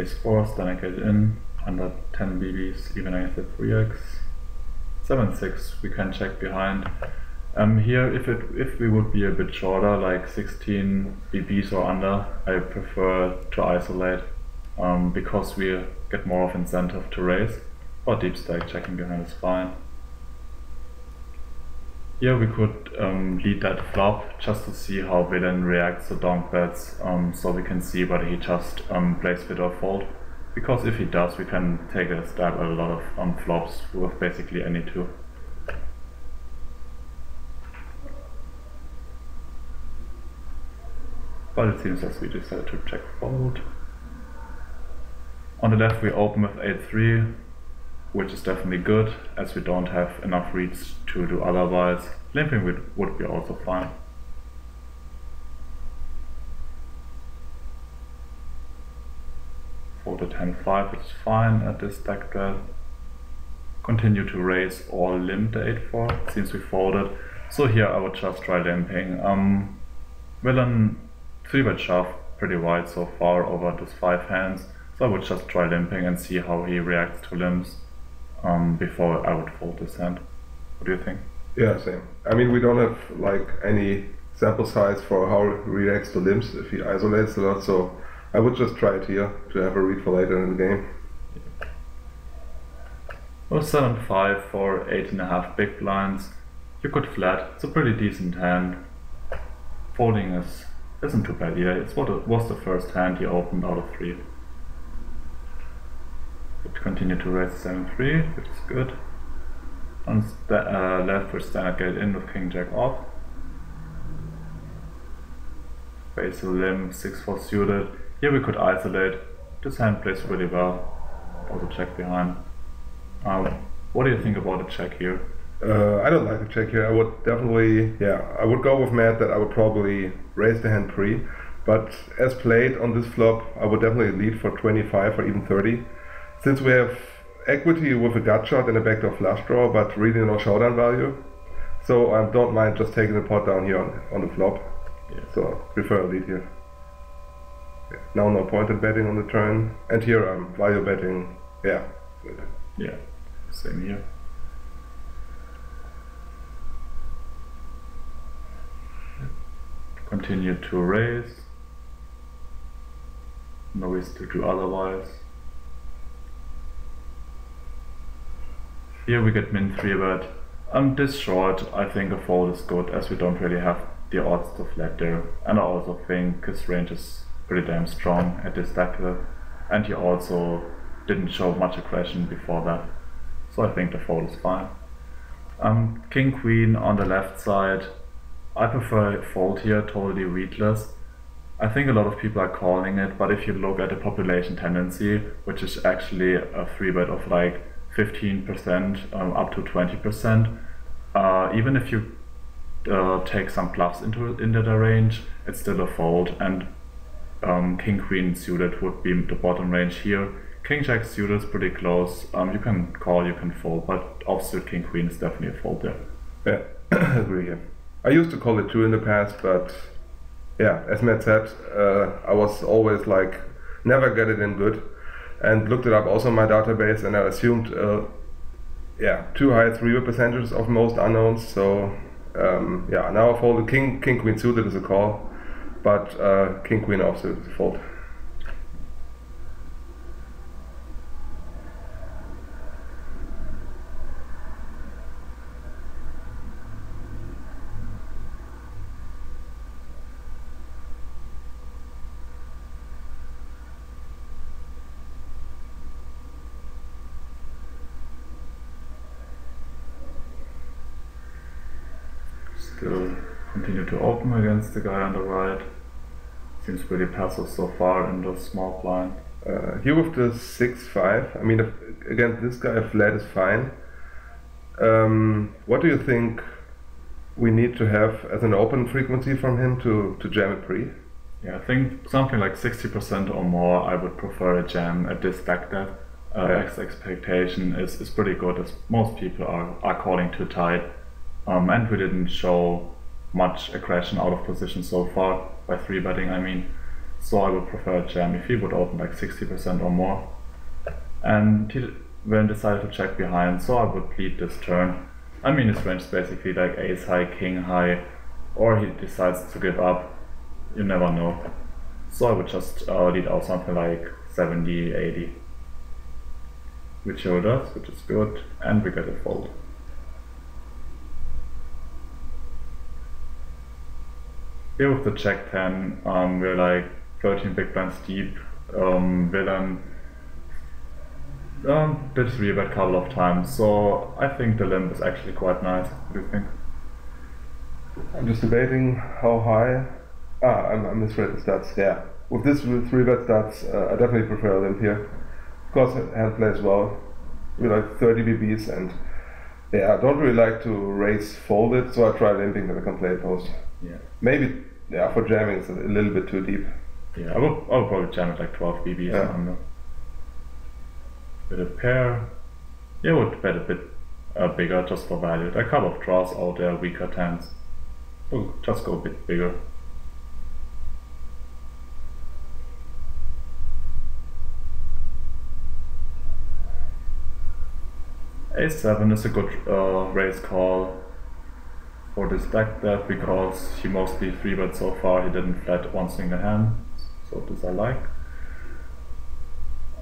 Ace-4, standing gate in, under 10 BBs, even against the 3x. 7-6, we can check behind. Here, if we would be a bit shorter, like 16 BBs or under, I prefer to isolate, because we get more of incentive to raise, or deep stack checking behind is fine. Here we could lead that flop just to see how villain reacts to donk bets, so we can see whether he just plays fit or fold. Because if he does, we can take a stab at a lot of flops with basically any two. But it seems as we decided to check fold. On the left we open with 8-3, which is definitely good, as we don't have enough reads to do otherwise. Limping would be also fine. Fold at 10-5, it's fine at this stack bet. Continue to raise or limp the 8-4, since we folded. So here I would just try limping. Villain 3-bet shove pretty wide so far over this 5 hands, so I would just try limping and see how he reacts to limps before I would fold this hand. What do you think? Yeah, same. I mean, we don't have like any sample size for how he reacts to limps if he isolates a lot, so I would just try it here to have a read for later in the game. Well, 7-5 for 8.5 big blinds. You could flat, it's a pretty decent hand. Folding isn't too bad either. It was the first hand he opened out of 3. Would continue to raise 7-3, which is good. On left with standard gate in with king jack off. Face a limp, 6-4 suited. Here we could isolate. This hand plays really well. Also check behind. What do you think about the check here? I don't like the check here. I would definitely, I would go with Matt that I would probably raise the hand pre, but as played on this flop, I would definitely lead for 25 or even 30. Since we have equity with a gut shot and a backdoor flush draw, but really no showdown value, so I don't mind just taking the pot down here on the flop. Yeah. So prefer a lead here. Now no point in betting on the turn, and here I'm value betting. Yeah, same here. Continue to raise. No risk to do otherwise. Here we get min 3-bet. This short, I think a fold is good, as we don't really have the odds to flat there. And I also think his range is pretty damn strong at this stack level. And he also didn't show much aggression before that. So I think the fold is fine. King Queen on the left side. I prefer fold here, totally readless. I think a lot of people are calling it, but if you look at the population tendency, which is actually a 3-bet of like 15% up to 20%, even if you take some bluffs into the range, it's still a fold, and King Queen suited would be the bottom range here. King Jack suited is pretty close. You can call, you can fold, but offsuit King Queen is definitely a fold there. Yeah, I agree here. I used to call it 2 in the past, but yeah, as Matt said, I was always like, never get it in good, and looked it up also in my database, and I assumed, too high 3-bet percentages of most unknowns, so now I folded King Queen suited is a call, but King Queen offsuit is a fold. Still continue to open against the guy on the right. Seems pretty passive so far in the small blind. Here with the 6-5, I mean, against this guy flat is fine. What do you think we need to have as an open frequency from him to jam it pre? Yeah, I think something like 60% or more I would prefer a jam at this stack depth. Expectation is pretty good, as most people are calling too tight. And we didn't show much aggression out of position so far, by 3-betting I mean. so I would prefer a jam if he would open like 60% or more. And he then decided to check behind, so I would lead this turn. I mean, his range is basically like ace high, king high, or he decides to give up. You never know. So I would just lead out something like 70, 80. Which he does, which is good, and we get a fold. Here with the Jack 10, we're like 13 big blinds deep. Villain did 3-bet a couple of times, so I think the limp is actually quite nice. What do you think? I'm just debating how high. I misread the stats. Yeah, with this 3-bet stats, I definitely prefer limp here. Of course, hand plays well. We like 30 BBs, and yeah, I don't really like to raise folded, so I try limping that I can play post. Yeah. Maybe, yeah, for jamming it's a little bit too deep. Yeah, I would probably jam it like 12 BBs and under. With a pair, yeah, I would bet a bit bigger just for value. A couple of draws out there, weaker tens. So just go a bit bigger. A7 is a good raise call for this deck there, because he mostly 3-bet so far, he didn't flat one single hand, so this I like.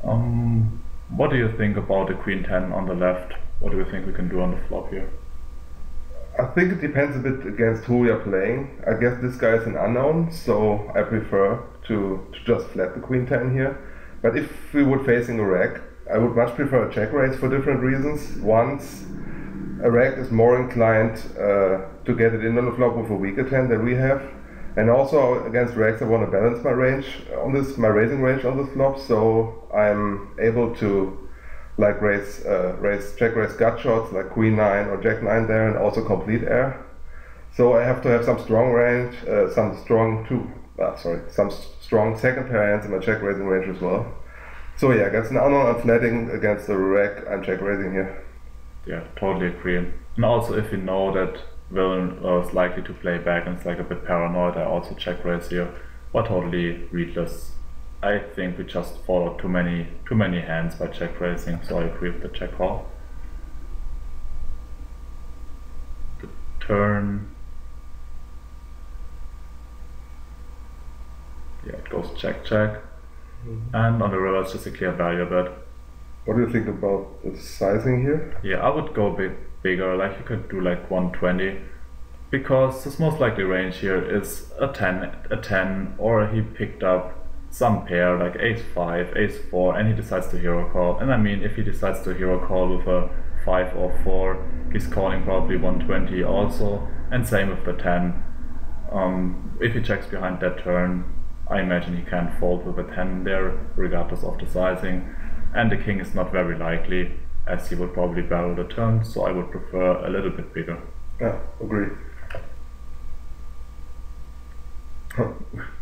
What do you think about the queen 10 on the left? What do you think we can do on the flop here? I think it depends a bit against who we are playing. I guess this guy is an unknown, so I prefer to just flat the queen 10 here. But if we were facing a rack, I would much prefer a check raise for different reasons. Once, a rack is more inclined to get it in on the flop with a weaker 10 than we have. And also against racks I want to balance my range on this, my raising range on this flop, so I'm able to like raise check raise gut shots like queen 9 or jack 9 there, and also complete air. So I have to have some strong range, some strong second pair hands in my check raising range as well. So yeah, against an unknown I'm flatting, against a rack I'm check raising here. Yeah, totally agree. And also if you know that villain is likely to play back and it's like a bit paranoid, I also check raise here, but totally readless. I think we just followed too many hands by check raising, so I agree with the check call. The turn, yeah, it goes check check, and on the river it's just a clear value bet. What do you think about the sizing here? Yeah, I would go a bit bigger, like you could do like 120, because his most likely range here is a 10, or he picked up some pair like ace 5, ace 4, and he decides to hero call. And I mean, if he decides to hero call with a 5 or 4, he's calling probably 120 also, and same with the 10. If he checks behind that turn, I imagine he can't fold with a 10 there, regardless of the sizing. And the king is not very likely, as he would probably barrel the turn, so I would prefer a little bit bigger. Yeah, agree.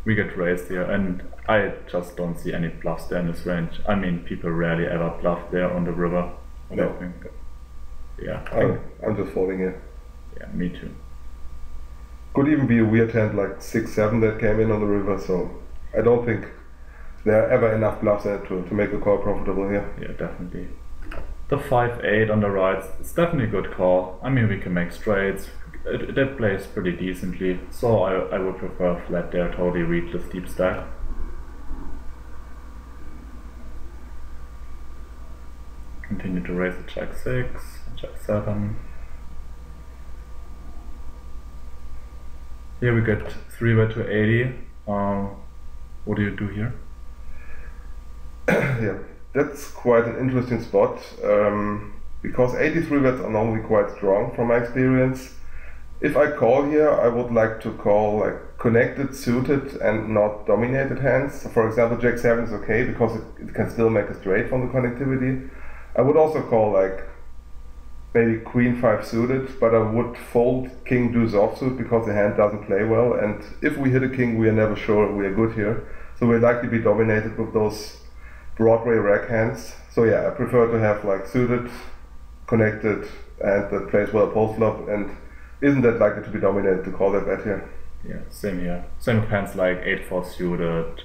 We get raised here, and I just don't see any bluffs there in this range. I mean, people rarely ever bluff there on the river. No. I think. Yeah. I'm just folding here. Yeah, me too. Could even be a weird hand like 6-7 that came in on the river, so I don't think there are ever enough bluffs there to make the call profitable here. Yeah, definitely. The 5-8 on the right, it's definitely a good call. I mean, we can make straights. That plays pretty decently, so I would prefer flat there, totally readless deep stack. Continue to raise the jack 6, jack 7. Here we get 3-bet to 80. What do you do here? Yeah, that's quite an interesting spot, because 83 bets are normally quite strong from my experience. If I call here, I would like to call like connected, suited, and not dominated hands. So for example, jack 7 is okay because it can still make a straight from the connectivity. I would also call like maybe queen 5 suited, but I would fold king deuce offsuit because the hand doesn't play well, and if we hit a king we are never sure we are good here. So we're likely to be dominated with those Broadway rack hands. So yeah, I prefer to have like suited, connected, and that plays well post flop, and isn't that likely to be dominated to call that bet here. Yeah, same here. Same with hands like 8-4 suited,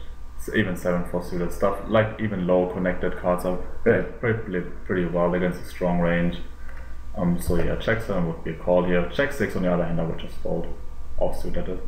even 7-4 suited stuff, like even low connected cards are pretty well against a strong range. So yeah, check 7 would be a call here. Check 6 on the other hand, I would just fold offsuit at it.